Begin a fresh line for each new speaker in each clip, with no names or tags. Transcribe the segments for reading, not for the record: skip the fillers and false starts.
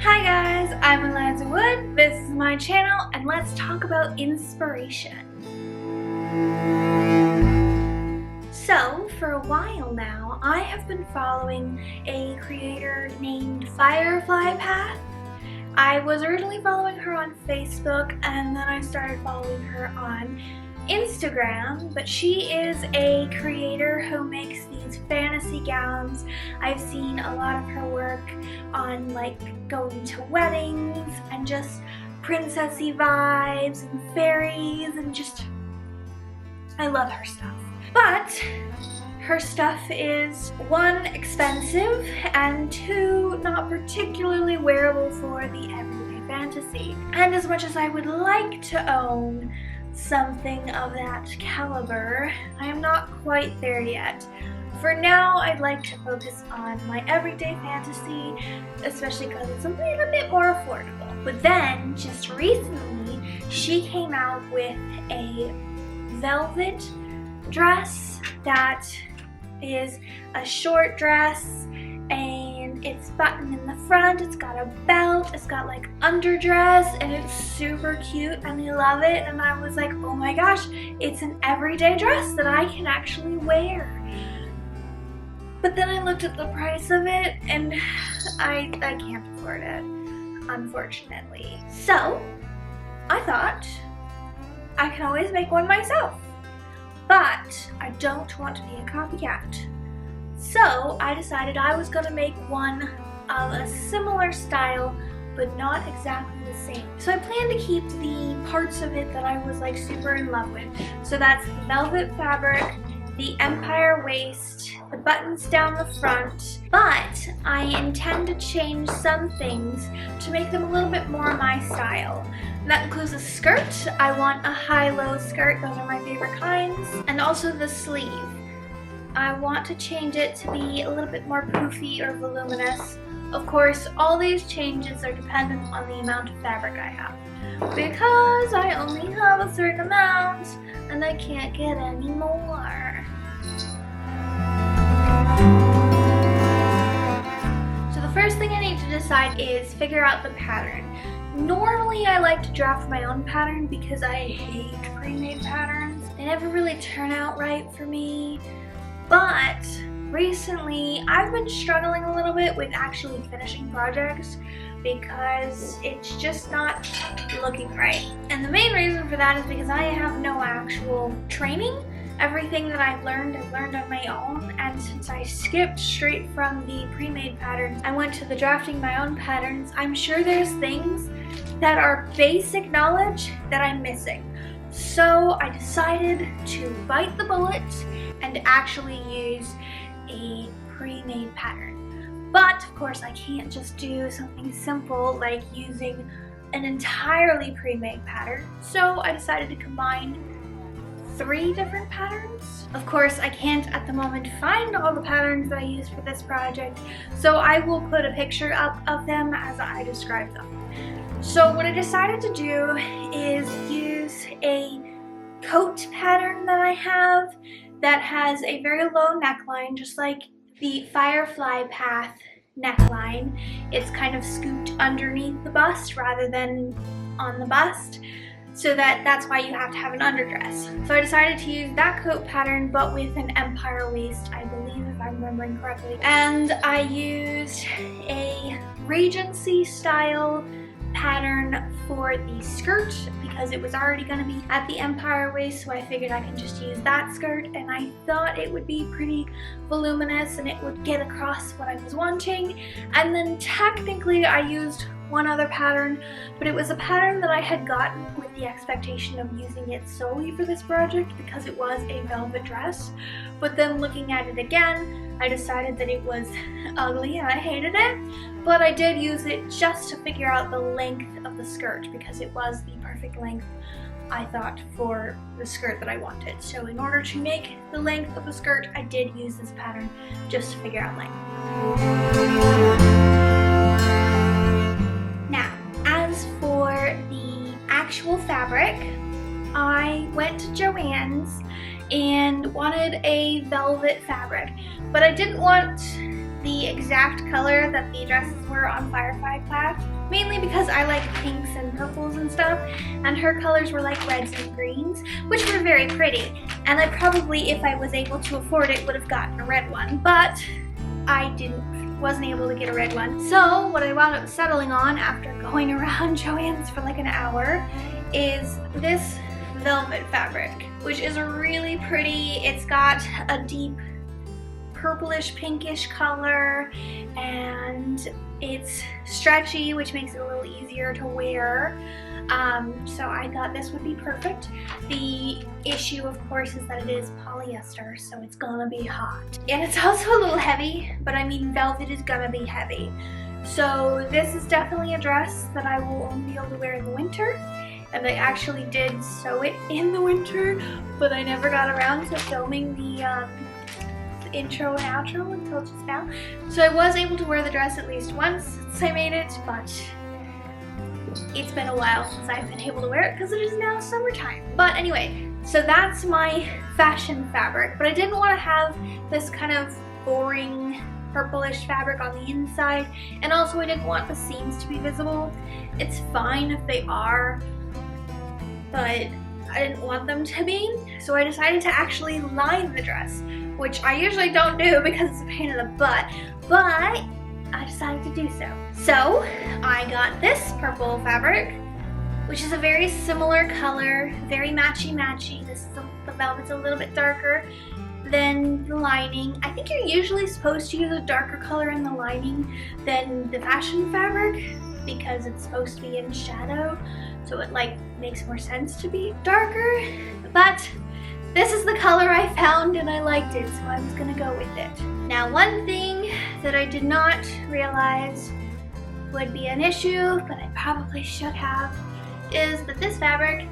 Hi guys, I'm Eliza Wood, this is my channel, and let's talk about inspiration. So, for a while now, I have been following a creator named Firefly Path. I was originally following her on Facebook, and then I started following her on Instagram, but she is a creator who makes these fantasy gowns. I've seen a lot of her work on like going to weddings and just princessy vibes and fairies and just, I love her stuff. But her stuff is one, expensive, and two, not particularly wearable for the everyday fantasy. And as much as I would like to own something of that caliber, I am not quite there yet. For now, I'd like to focus on my everyday fantasy, especially because it's a little bit more affordable. But then, just recently, she came out with a velvet dress that is a short dress, and it's buttoned in the front, it's got a belt, it's got like underdress, and it's super cute and I love it. And I was like, oh my gosh, it's an everyday dress that I can actually wear. But then I looked at the price of it and I can't afford it, unfortunately. So I thought I can always make one myself, but I don't want to be a copycat. So I decided I was going to make one of a similar style, but not exactly the same. So I plan to keep the parts of it that I was like super in love with. So that's the velvet fabric, the empire waist, the buttons down the front, but I intend to change some things to make them a little bit more my style. And that includes a skirt. I want a high-low skirt, those are my favorite kinds, and also the sleeve. I want to change it to be a little bit more poofy or voluminous. Of course, all these changes are dependent on the amount of fabric I have, because I only have a certain amount and I can't get any more. So the first thing I need to decide is figure out the pattern. Normally I like to draft my own pattern because I hate pre-made patterns. They never really turn out right for me. But recently I've been struggling a little bit with actually finishing projects because it's just not looking right. And the main reason for that is because I have no actual training. Everything that I've learned on my own, and since I skipped straight from the pre-made patterns, I went to the drafting my own patterns. I'm sure there's things that are basic knowledge that I'm missing. So I decided to bite the bullet and actually use a pre-made pattern. But of course I can't just do something simple like using an entirely pre-made pattern. So I decided to combine 3 different patterns. Of course I can't at the moment find all the patterns that I used for this project, so I will put a picture up of them as I describe them. So what I decided to do is use a coat pattern that I have that has a very low neckline, just like the Firefly Path neckline. It's kind of scooped underneath the bust rather than on the bust, so that's why you have to have an underdress. So I decided to use that coat pattern but with an empire waist, I believe, if I'm remembering correctly. And I used a Regency style pattern for the skirt because it was already going to be at the empire waist, so I figured I can just use that skirt, and I thought it would be pretty voluminous and it would get across what I was wanting. And then technically I used one other pattern, but it was a pattern that I had gotten with the expectation of using it solely for this project because it was a velvet dress. But then looking at it again, I decided that it was ugly and I hated it, but I did use it just to figure out the length of the skirt because it was the perfect length, I thought, for the skirt that I wanted. So in order to make the length of the skirt, I did use this pattern just to figure out length. Now, as for the actual fabric, I went to Joann's and wanted a velvet fabric, but I didn't want the exact color that the dresses were on Firefly Path, mainly because I like pinks and purples and stuff, and her colors were like reds and greens, which were very pretty. And I probably, if I was able to afford it, would have gotten a red one, but I wasn't able to get a red one. So what I wound up settling on after going around Joann's for like an hour is this velvet fabric, which is really pretty. It's got a deep purplish pinkish color, and it's stretchy, which makes it a little easier to wear. So I thought this would be perfect. The issue, of course, is that it is polyester, so it's gonna be hot. And it's also a little heavy, but I mean, velvet is gonna be heavy. So this is definitely a dress that I will only be able to wear in the winter. And I actually did sew it in the winter, but I never got around to filming the intro and outro until just now. So I was able to wear the dress at least once since I made it, but it's been a while since I've been able to wear it because it is now summertime. But anyway, so that's my fashion fabric, but I didn't want to have this kind of boring purplish fabric on the inside, and also I didn't want the seams to be visible. It's fine if they are, but I didn't want them to be, so I decided to actually line the dress, which I usually don't do because it's a pain in the butt, but I decided to do so. So I got this purple fabric, which is a very similar color, very matchy-matchy. The velvet's a little bit darker than the lining. I think you're usually supposed to use a darker color in the lining than the fashion fabric because it's supposed to be in shadow, so it like makes more sense to be darker. But this is the color I found and I liked it, so I was gonna go with it. Now, one thing that I did not realize would be an issue, but I probably should have, is that this fabric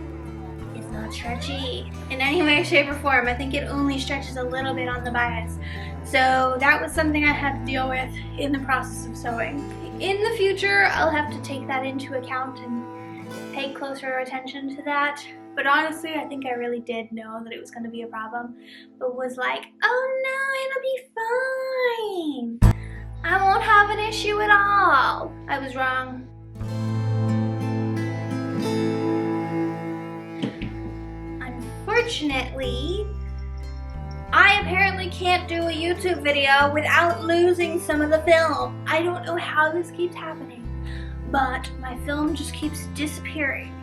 is not stretchy in any way, shape, or form. I think it only stretches a little bit on the bias. So that was something I had to deal with in the process of sewing. In the future, I'll have to take that into account and pay closer attention to that. But honestly, I think I really did know that it was going to be a problem, but was like, oh no, it'll be fine. I won't have an issue at all. I was wrong. Unfortunately, I apparently can't do a YouTube video without losing some of the film. I don't know how this keeps happening, but my film just keeps disappearing.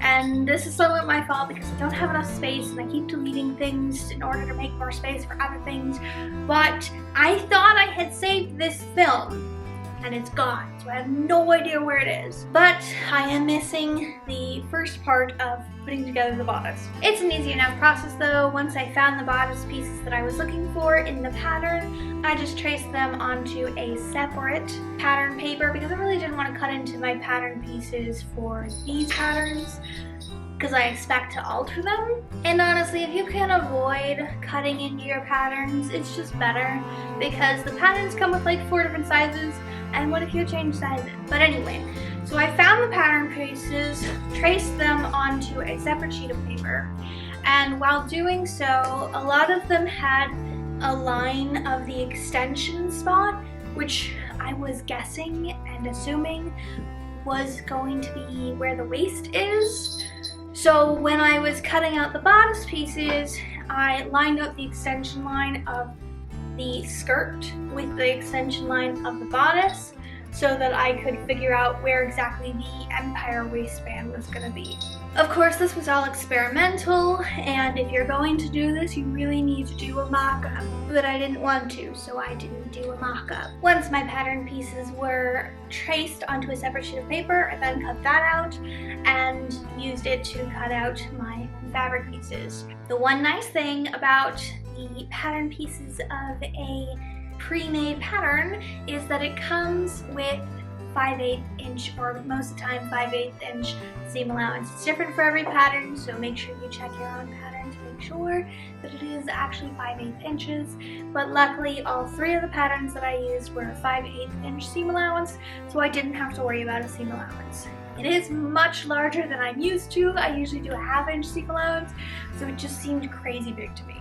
And this is somewhat my fault because I don't have enough space and I keep deleting things in order to make more space for other things. But I thought I had saved this film and it's gone, so I have no idea where it is. But I am missing the first part of putting together the bodice. It's an easy enough process though. Once I found the bodice pieces that I was looking for in the pattern, I just traced them onto a separate pattern paper because I really didn't want to cut into my pattern pieces for these patterns because I expect to alter them. And honestly, if you can avoid cutting into your patterns, it's just better because the patterns come with like 4 different sizes, and what if you change sizes? But anyway, so I found the pattern pieces, traced them onto a separate sheet of paper, and while doing so, a lot of them had a line of the extension spot, which I was guessing and assuming was going to be where the waist is. So when I was cutting out the bodice pieces, I lined up the extension line of the skirt with the extension line of the bodice so that I could figure out where exactly the empire waistband was going to be. Of course, this was all experimental, and if you're going to do this, you really need to do a mock-up. But I didn't want to, so I didn't do a mock-up. Once my pattern pieces were traced onto a separate sheet of paper, I then cut that out and used it to cut out my fabric pieces. The one nice thing about the pattern pieces of a pre-made pattern is that it comes with 5/8 inch, or most of the time 5/8 inch seam allowance. It's different for every pattern, so make sure you check your own pattern to make sure that it is actually 5/8 inches. But luckily, all 3 of the patterns that I used were a 5/8 inch seam allowance, so I didn't have to worry about a seam allowance. It is much larger than I'm used to. I usually do a 1/2 inch seam allowance, so it just seemed crazy big to me.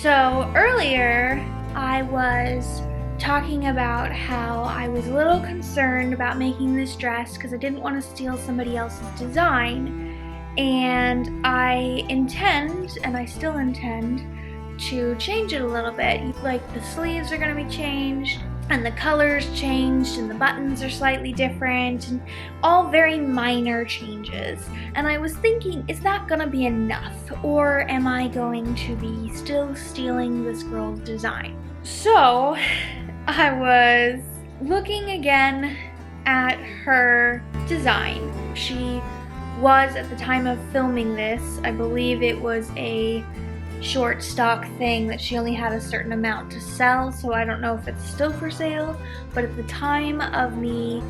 So earlier I was talking about how I was a little concerned about making this dress because I didn't want to steal somebody else's design, and I intend, and I still intend, to change it a little bit. Like the sleeves are going to be changed, and the colors changed, and the buttons are slightly different, and all very minor changes. And I was thinking, is that gonna be enough? Or am I going to be still stealing this girl's design? So I was looking again at her design. She was, at the time of filming this, I believe it was a short stock thing that she only had a certain amount to sell, so I don't know if it's still for sale, but at the time of me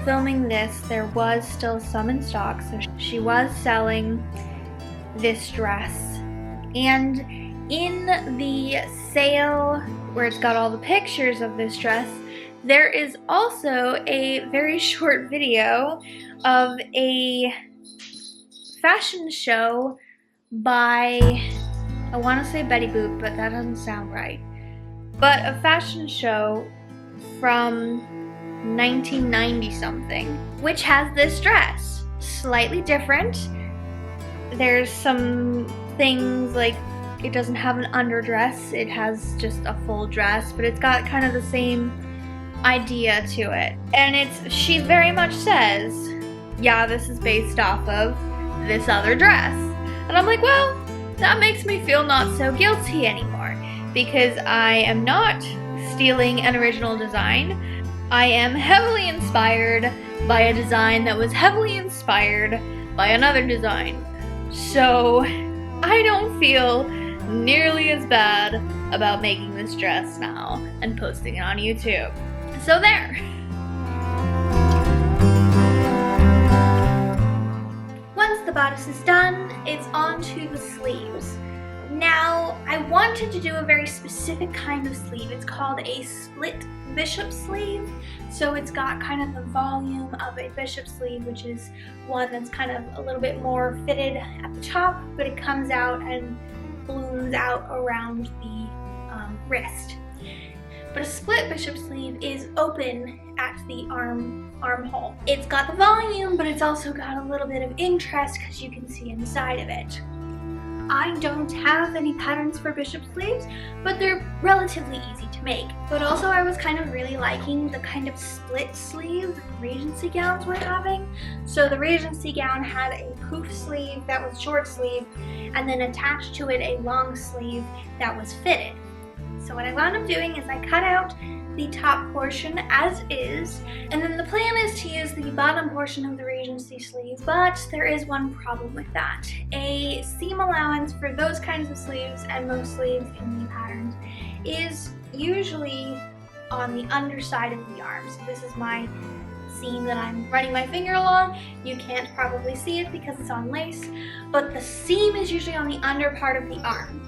filming this, there was still some in stock, so she was selling this dress. And in the sale where it's got all the pictures of this dress, there is also a very short video of a fashion show by, I want to say Betty Boop, but that doesn't sound right. But a fashion show from 1990 something, which has this dress. Slightly different. There's some things like it doesn't have an underdress, it has just a full dress, but it's got kind of the same idea to it. And she very much says, yeah, this is based off of this other dress. And I'm like, well, that makes me feel not so guilty anymore, because I am not stealing an original design. I am heavily inspired by a design that was heavily inspired by another design. So I don't feel nearly as bad about making this dress now and posting it on YouTube. So there. Once the bodice is done, it's on to the sleeves. Now, I wanted to do a very specific kind of sleeve. It's called a split bishop sleeve. So it's got kind of the volume of a bishop sleeve, which is one that's kind of a little bit more fitted at the top, but it comes out and blooms out around the wrist. But a split bishop sleeve is open at the armhole. It's got the volume, but it's also got a little bit of interest because you can see inside of it. I don't have any patterns for bishop sleeves, but they're relatively easy to make. But also I was kind of really liking the kind of split sleeve Regency gowns we're having. So the Regency gown had a poof sleeve that was short sleeve, and then attached to it a long sleeve that was fitted. So what I wound up doing is I cut out the top portion as is, and then the plan is to use the bottom portion of the Regency sleeve, but there is one problem with that. A seam allowance for those kinds of sleeves, and most sleeves in the patterns, is usually on the underside of the arm. So this is my seam that I'm running my finger along. You can't probably see it because it's on lace, but the seam is usually on the under part of the arm,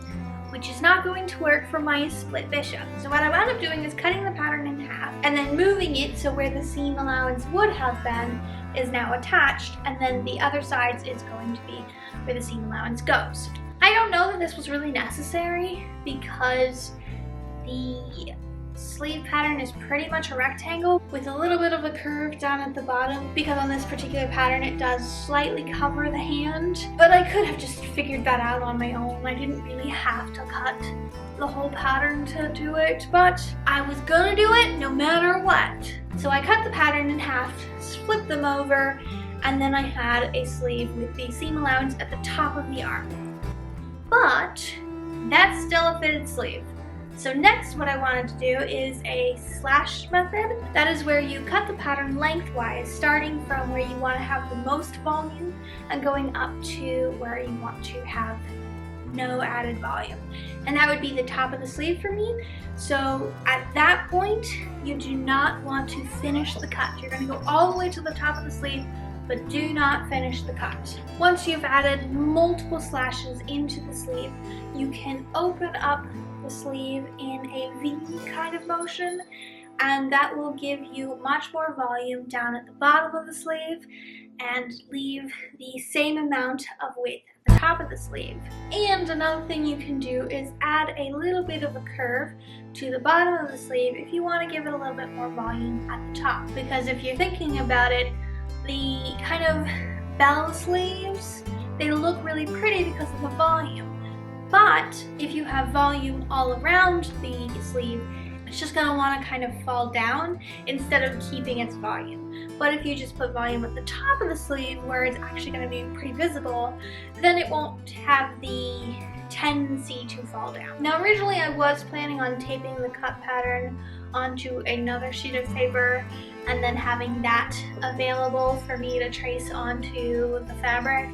which is not going to work for my split bishop. So what I wound up doing is cutting the pattern in half and then moving it so where the seam allowance would have been is now attached, and then the other sides is going to be where the seam allowance goes. I don't know that this was really necessary because the sleeve pattern is pretty much a rectangle with a little bit of a curve down at the bottom, because on this particular pattern it does slightly cover the hand, but I could have just figured that out on my own. I didn't really have to cut the whole pattern to do it, but I was gonna do it no matter what. So I cut the pattern in half, flipped them over, and then I had a sleeve with the seam allowance at the top of the arm. But that's still a fitted sleeve. So next what I wanted to do is a slash method. That is where you cut the pattern lengthwise, starting from where you want to have the most volume and going up to where you want to have no added volume. And that would be the top of the sleeve for me. So at that point, you do not want to finish the cut. You're going to go all the way to the top of the sleeve, but do not finish the cut. Once you've added multiple slashes into the sleeve, you can open up the sleeve in a V kind of motion, and that will give you much more volume down at the bottom of the sleeve. and leave the same amount of width at the top of the sleeve. And another thing you can do is add a little bit of a curve to the bottom of the sleeve if you want to give it a little bit more volume at the top. Because if you're thinking about it, the kind of bell sleeves, they look really pretty because of the volume. But if you have volume all around the sleeve, it's just going to want to kind of fall down instead of keeping its volume. But if you just put volume at the top of the sleeve where it's actually going to be pretty visible, then it won't have the tendency to fall down. Now originally I was planning on taping the cut pattern onto another sheet of paper and then having that available for me to trace onto the fabric.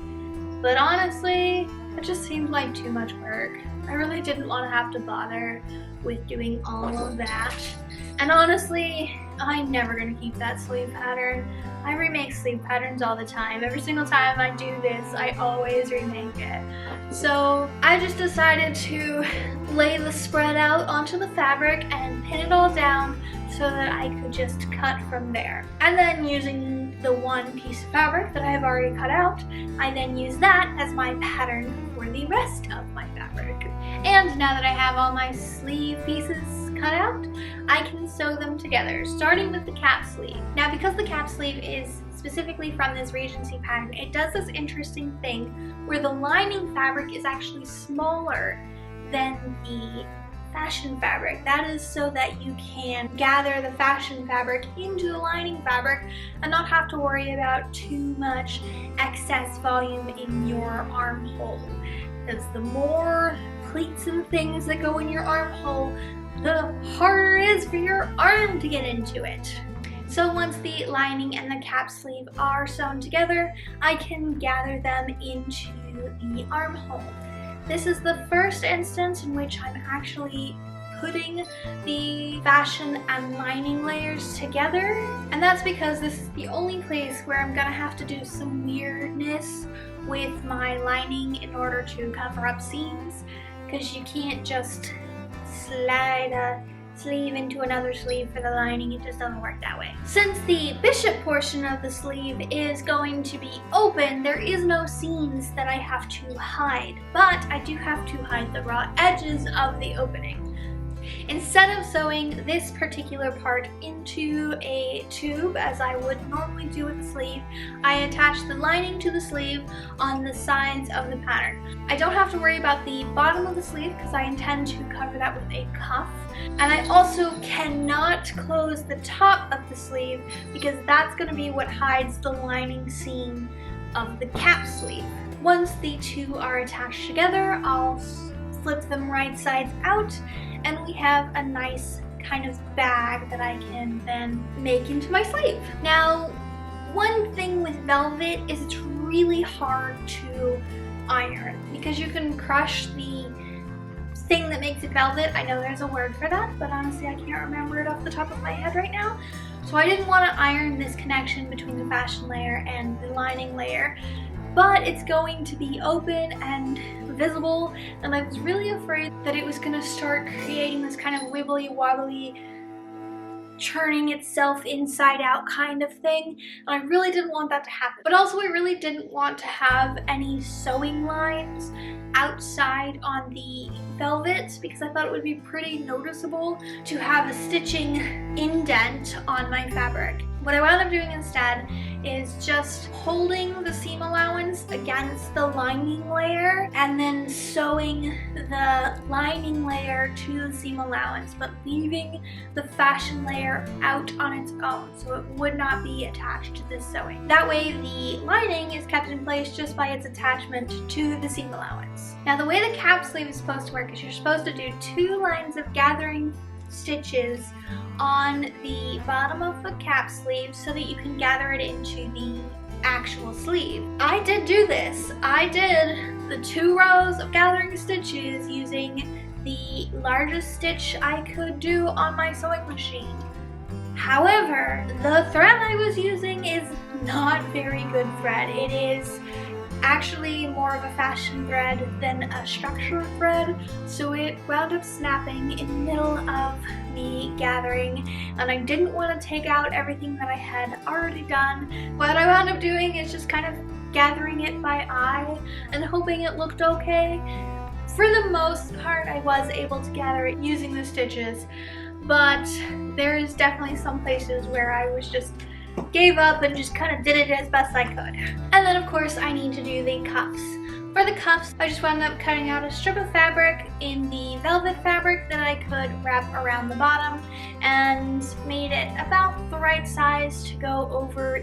But honestly, it just seemed like too much work. I really didn't want to have to bother with doing all of that. And honestly, I'm never going to keep that sleeve pattern. I remake sleeve patterns all the time. Every single time I do this, I always remake it. So I just decided to lay the spread out onto the fabric and pin it all down so that I could just cut from there. And then using the one piece of fabric that I have already cut out, I then use that as my pattern for the rest of my fabric. And now that I have all my sleeve pieces cut out, I can sew them together, starting with the cap sleeve. Now because the cap sleeve is specifically from this Regency pattern, it does this interesting thing where the lining fabric is actually smaller than the fashion fabric. That is so that you can gather the fashion fabric into the lining fabric and not have to worry about too much excess volume in your armhole. Because the more pleats and things that go in your armhole, the harder it is for your arm to get into it. So once the lining and the cap sleeve are sewn together, I can gather them into the armhole. This is the first instance in which I'm actually putting the fashion and lining layers together, and that's because this is the only place where I'm gonna have to do some weirdness with my lining in order to cover up seams, because you can't just slide a sleeve into another sleeve for the lining. It just doesn't work that way. Since the bishop portion of the sleeve is going to be open, there is no seams that I have to hide, but I do have to hide the raw edges of the opening. Instead of sewing this particular part into a tube as I would normally do with the sleeve, I attach the lining to the sleeve on the sides of the pattern. I don't have to worry about the bottom of the sleeve because I intend to cover that with a cuff. And I also cannot close the top of the sleeve because that's going to be what hides the lining seam of the cap sleeve. Once the two are attached together, I'll flip them right sides out and we have a nice kind of bag that I can then make into my sleeve. Now, one thing with velvet is it's really hard to iron because you can crush the thing that makes it velvet. I know there's a word for that, but honestly I can't remember it off the top of my head right now. So I didn't want to iron this connection between the fashion layer and the lining layer, but it's going to be open and visible, and I was really afraid that it was going to start creating this kind of wibbly wobbly, churning itself inside out kind of thing, and I really didn't want that to happen. But also I really didn't want to have any sewing lines outside on the velvet because I thought it would be pretty noticeable to have a stitching indent on my fabric. What I wound up doing instead is just holding the seam allowance against the lining layer and then sewing the lining layer to the seam allowance, but leaving the fashion layer out on its own so it would not be attached to this sewing. That way the lining is kept in place just by its attachment to the seam allowance. Now the way the cap sleeve is supposed to work is you're supposed to do 2 lines of gathering stitches on the bottom of the cap sleeve so that you can gather it into the actual sleeve. I did do this. I did the 2 rows of gathering stitches using the largest stitch I could do on my sewing machine. However, the thread I was using is not very good thread. It is actually more of a fashion thread than a structure thread, so it wound up snapping in the middle of me gathering, and I didn't want to take out everything that I had already done. What I wound up doing is just kind of gathering it by eye and hoping it looked okay. For the most part, I was able to gather it using the stitches, but there's definitely some places where I was just gave up and just kind of did it as best I could. And then of course I need to do the cuffs. For the cuffs, I just wound up cutting out a strip of fabric in the velvet fabric that I could wrap around the bottom and made it about the right size to go over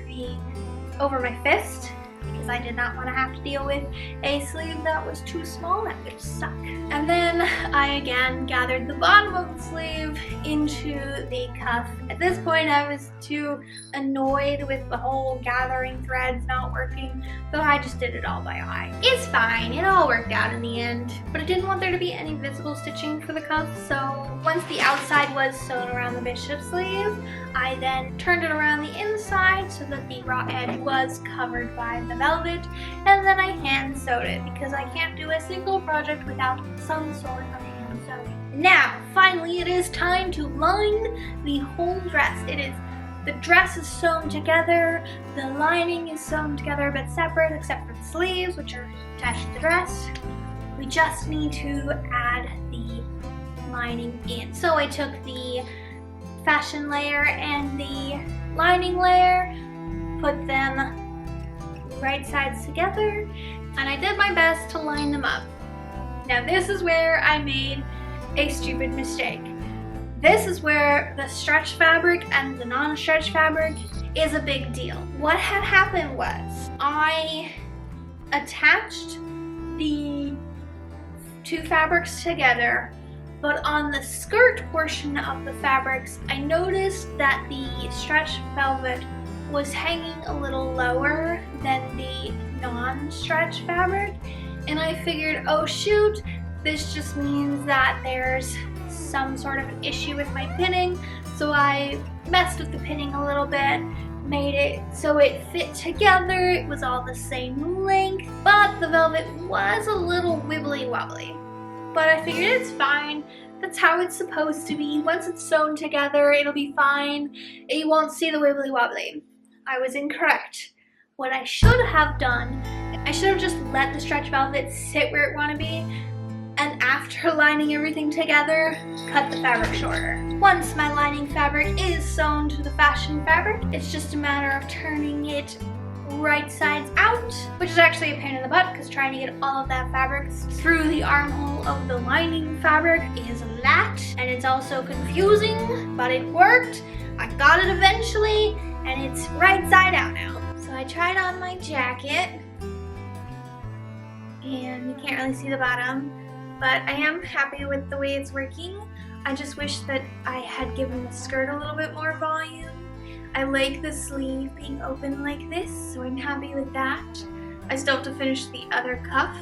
my fist, because I did not want to have to deal with a sleeve that was too small. That would suck. And then I again gathered the bottom of the sleeve into the cuff. At this point I was too annoyed with the whole gathering threads not working, so I just did it all by eye. It's fine, it all worked out in the end. But I didn't want there to be any visible stitching for the cuff, so once the outside was sewn around the bishop sleeve, I then turned it around the inside so that the raw edge was covered by the velvet, and then I hand sewed it because I can't do a single project without some sort of hand sewing. Now, finally, it is time to line the whole dress. The dress is sewn together, the lining is sewn together but separate except for the sleeves, which are attached to the dress. We just need to add the lining in. So I took the fashion layer and the lining layer, put them right sides together, and I did my best to line them up. Now this is where I made a stupid mistake. This is where the stretch fabric and the non-stretch fabric is a big deal. What had happened was I attached the two fabrics together, but on the skirt portion of the fabrics, I noticed that the stretch velvet was hanging a little lower than the non-stretch fabric, and I figured, oh shoot, this just means that there's some sort of an issue with my pinning, so I messed with the pinning a little bit, made it so it fit together, it was all the same length, but the velvet was a little wibbly wobbly. But I figured it's fine, that's how it's supposed to be. Once it's sewn together, it'll be fine, you won't see the wibbly wobbly. I was incorrect. What I should have done, I should have just let the stretch velvet sit where it wanted to be, and after lining everything together, cut the fabric shorter. Once my lining fabric is sewn to the fashion fabric, it's just a matter of turning it right sides out, which is actually a pain in the butt because trying to get all of that fabric through the armhole of the lining fabric is a lot, and it's also confusing, but it worked. I got it eventually, and it's right side out now. So I tried on my jacket, and you can't really see the bottom, but I am happy with the way it's working. I just wish that I had given the skirt a little bit more volume. I like the sleeve being open like this, so I'm happy with that. I still have to finish the other cuff,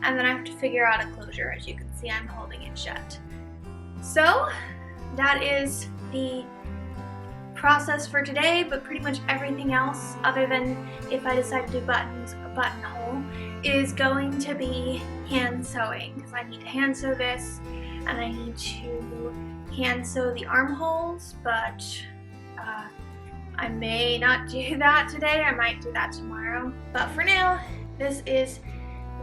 and then I have to figure out a closure. As you can see, I'm holding it shut. So that is the process for today, but pretty much everything else, other than if I decide to do buttons, a buttonhole, is going to be hand sewing, because I need to hand sew this, and I need to hand sew the armholes, but I may not do that today. I might do that tomorrow. But for now, this is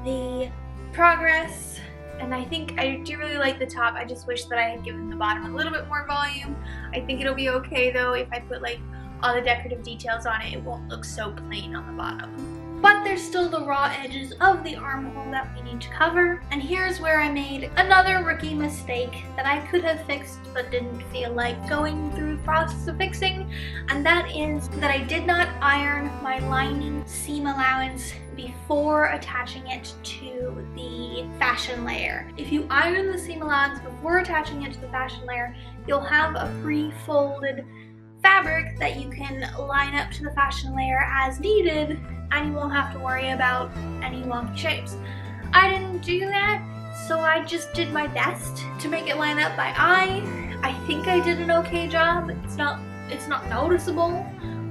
the progress, and I think I do really like the top. I just wish that I had given the bottom a little bit more volume. I think it'll be okay though if I put like all the decorative details on it. It won't look so plain on the bottom. But there's still the raw edges of the armhole that we need to cover. And here's where I made another rookie mistake that I could have fixed but didn't feel like going through the process of fixing. And that is that I did not iron my lining seam allowance before attaching it to the fashion layer. If you iron the seam allowance before attaching it to the fashion layer, you'll have a pre-folded fabric that you can line up to the fashion layer as needed, and you won't have to worry about any wonky shapes. I didn't do that, so I just did my best to make it line up by eye. I think I did an okay job. It's not noticeable,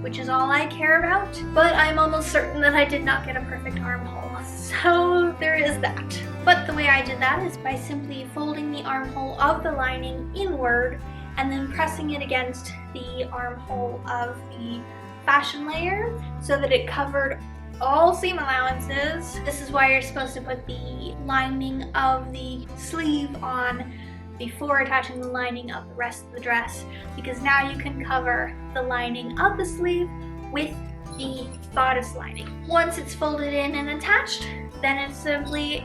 which is all I care about, but I'm almost certain that I did not get a perfect armhole. So there is that. But the way I did that is by simply folding the armhole of the lining inward and then pressing it against the armhole of the fashion layer so that it covered all seam allowances. This is why you're supposed to put the lining of the sleeve on before attaching the lining of the rest of the dress, because now you can cover the lining of the sleeve with the bodice lining. Once it's folded in and attached, then it's simply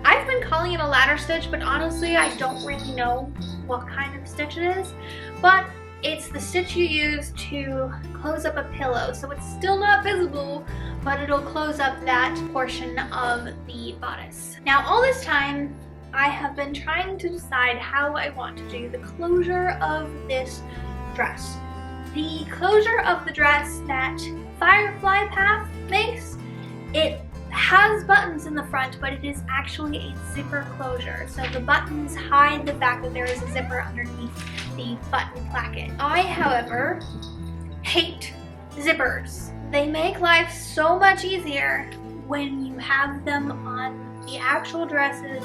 I've been calling it a ladder stitch, but honestly I don't really know what kind of stitch it is, but it's the stitch you use to close up a pillow. So it's still not visible, but it'll close up that portion of the bodice. Now all this time, I have been trying to decide how I want to do the closure of this dress. The closure of the dress that Firefly Path makes, it has buttons in the front, but it is actually a zipper closure. So the buttons hide the fact that there is a zipper underneath the button placket. I, however, hate zippers. They make life so much easier when you have them on the actual dresses,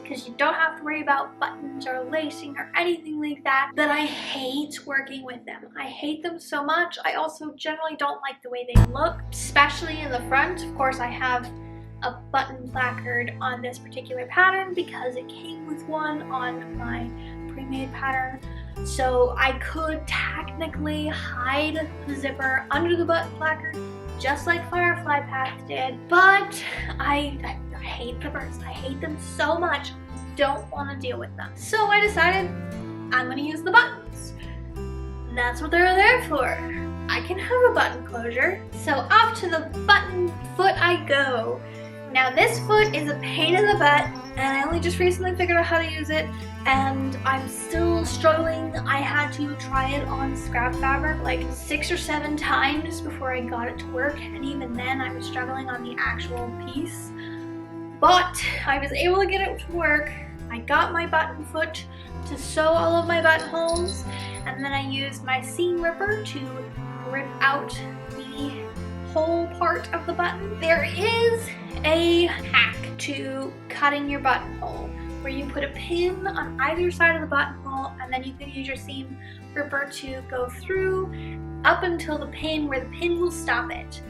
because you don't have to worry about buttons or lacing or anything like that, but I hate working with them. I hate them so much. I also generally don't like the way they look, especially in the front. Of course, I have a button placard on this particular pattern because it came with one on my pre-made pattern. So I could technically hide the zipper under the button placard just like Firefly Path did, but I hate zippers. I hate them so much. Don't want to deal with them. So I decided I'm going to use the buttons. That's what they're there for. I can have a button closure. So off to the button foot I go. Now this foot is a pain in the butt, and I only just recently figured out how to use it, and I'm still struggling. I had to try it on scrap fabric like 6 or 7 times before I got it to work, and even then I was struggling on the actual piece. But I was able to get it to work. I got my button foot to sew all of my buttonholes, and then I used my seam ripper to rip out the whole part of the button. There is a hack to cutting your buttonhole where you put a pin on either side of the buttonhole, and then you can use your seam ripper to go through up until the pin where the pin will stop it.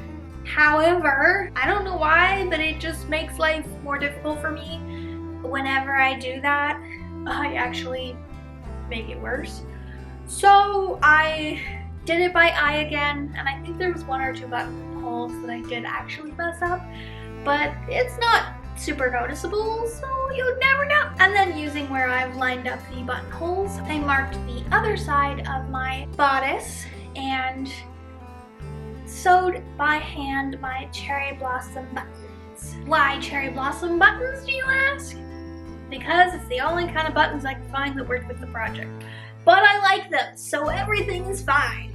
However, I don't know why, but it just makes life more difficult for me. Whenever I do that, I actually make it worse. So I did it by eye again, and I think there was 1 or 2 buttonholes that I did actually mess up, but it's not super noticeable, so you'd never know. And then using where I've lined up the buttonholes, I marked the other side of my bodice and sewed by hand my cherry blossom buttons. Why cherry blossom buttons, do you ask? Because it's the only kind of buttons I can find that work with the project. But I like them, so everything is fine.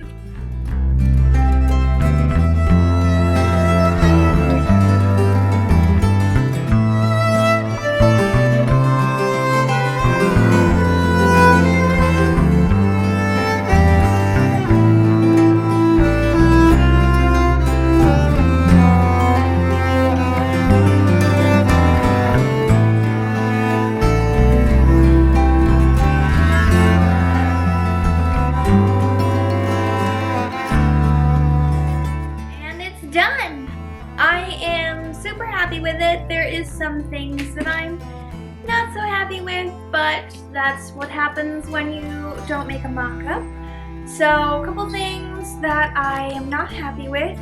Done! I am super happy with it. There is some things that I'm not so happy with, but that's what happens when you don't make a mock-up. So a couple things that I am not happy with.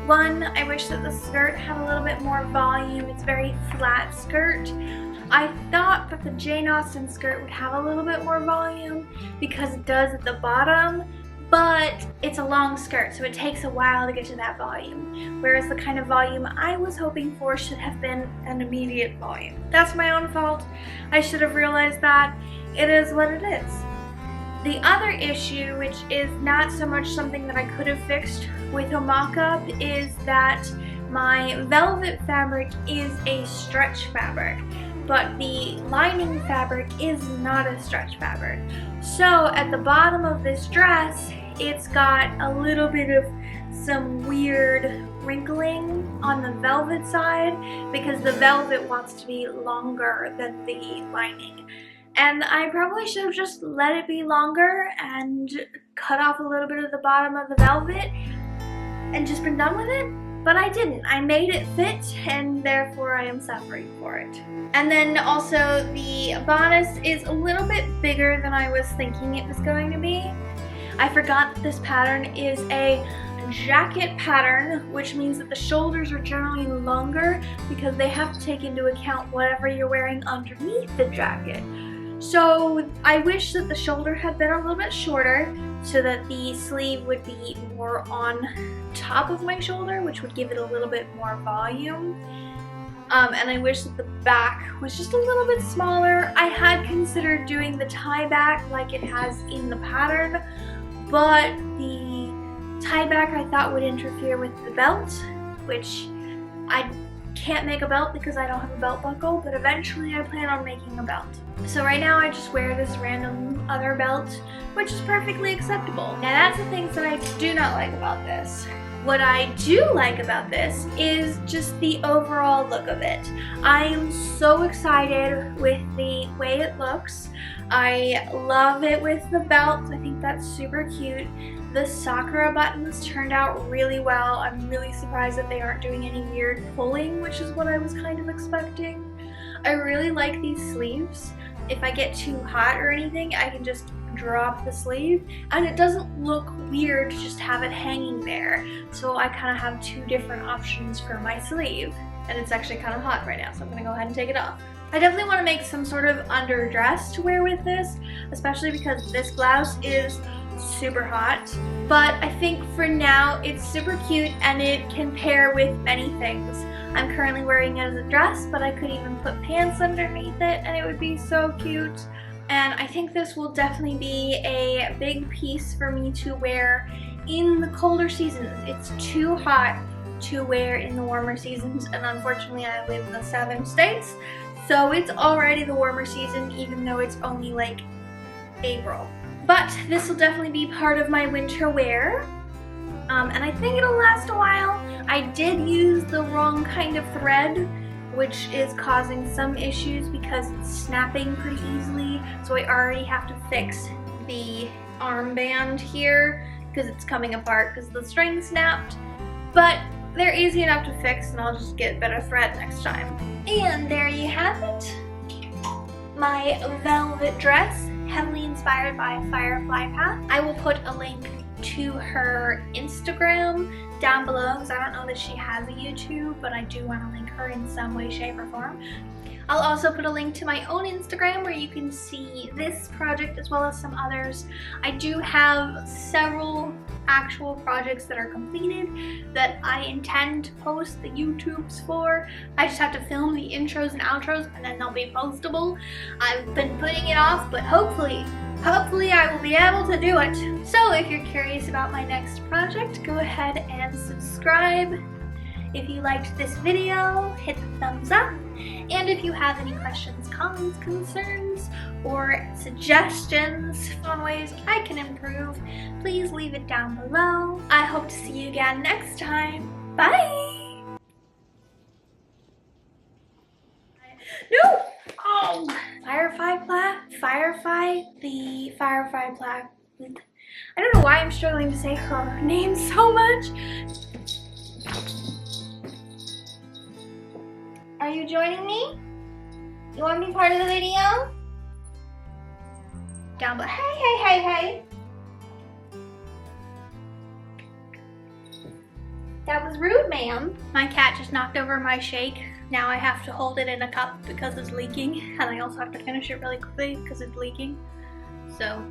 One, I wish that the skirt had a little bit more volume. It's a very flat skirt. I thought that the Jane Austen skirt would have a little bit more volume because it does at the bottom, but it's a long skirt, so it takes a while to get to that volume, whereas the kind of volume I was hoping for should have been an immediate volume. That's my own fault. I should have realized that. It is what it is. The other issue, which is not so much something that I could have fixed with a mock-up, is that my velvet fabric is a stretch fabric, but the lining fabric is not a stretch fabric. So at the bottom of this dress, it's got a little bit of some weird wrinkling on the velvet side because the velvet wants to be longer than the lining. And I probably should have just let it be longer and cut off a little bit of the bottom of the velvet and just been done with it. But I didn't. I made it fit, and therefore I am suffering for it. And then also the bodice is a little bit bigger than I was thinking it was going to be. I forgot that this pattern is a jacket pattern, which means that the shoulders are generally longer because they have to take into account whatever you're wearing underneath the jacket. So I wish that the shoulder had been a little bit shorter so that the sleeve would be more on top of my shoulder, which would give it a little bit more volume. And I wish that the back was just a little bit smaller. I had considered doing the tie back like it has in the pattern, but the tie back I thought would interfere with the belt, which I can't make a belt because I don't have a belt buckle, but eventually I plan on making a belt. So right now I just wear this random other belt, which is perfectly acceptable. Now that's the things that I do not like about this. What I do like about this is just the overall look of it. I am so excited with the way it looks. I love it with the belt. I think that's super cute. The Sakura buttons turned out really well. I'm really surprised that they aren't doing any weird pulling, which is what I was kind of expecting. I really like these sleeves. If I get too hot or anything, I can just drop the sleeve and it doesn't look weird to just have it hanging there. So I kind of have two different options for my sleeve. And it's actually kind of hot right now, so I'm gonna go ahead and take it off. I definitely want to make some sort of underdress to wear with this, especially because this blouse is super hot. But I think for now it's super cute and it can pair with many things. I'm currently wearing it as a dress, but I could even put pants underneath it and it would be so cute. And I think this will definitely be a big piece for me to wear in the colder seasons. It's too hot to wear in the warmer seasons, and unfortunately I live in the southern states, so it's already the warmer season even though it's only like April. But this will definitely be part of my winter wear. And I think it'll last a while. I did use the wrong kind of thread, which is causing some issues because it's snapping pretty easily. So I already have to fix the armband here because it's coming apart because the string snapped. But they're easy enough to fix and I'll just get better thread next time. And there you have it. My velvet dress, heavily inspired by Firefly Path. I will put a link to her Instagram down below because I don't know that she has a YouTube, but I do want to link her in some way, shape, or form. I'll also put a link to my own Instagram where you can see this project as well as some others. I do have several actual projects that are completed that I intend to post the YouTubes for. I just have to film the intros and outros and then they'll be postable. I've been putting it off, but hopefully I will be able to do it. So if you're curious about my next project, go ahead and subscribe. If you liked this video, hit the thumbs up. And if you have any questions, comments, concerns, or suggestions on ways I can improve, please leave it down below. I hope to see you again next time. Bye! No! Oh! Firefly Path? The Firefly Path. I don't know why I'm struggling to say her name so much. Are you joining me? You want to be part of the video? Down below. Hey. That was rude, ma'am. My cat just knocked over my shake. Now I have to hold it in a cup because it's leaking. And I also have to finish it really quickly because it's leaking. So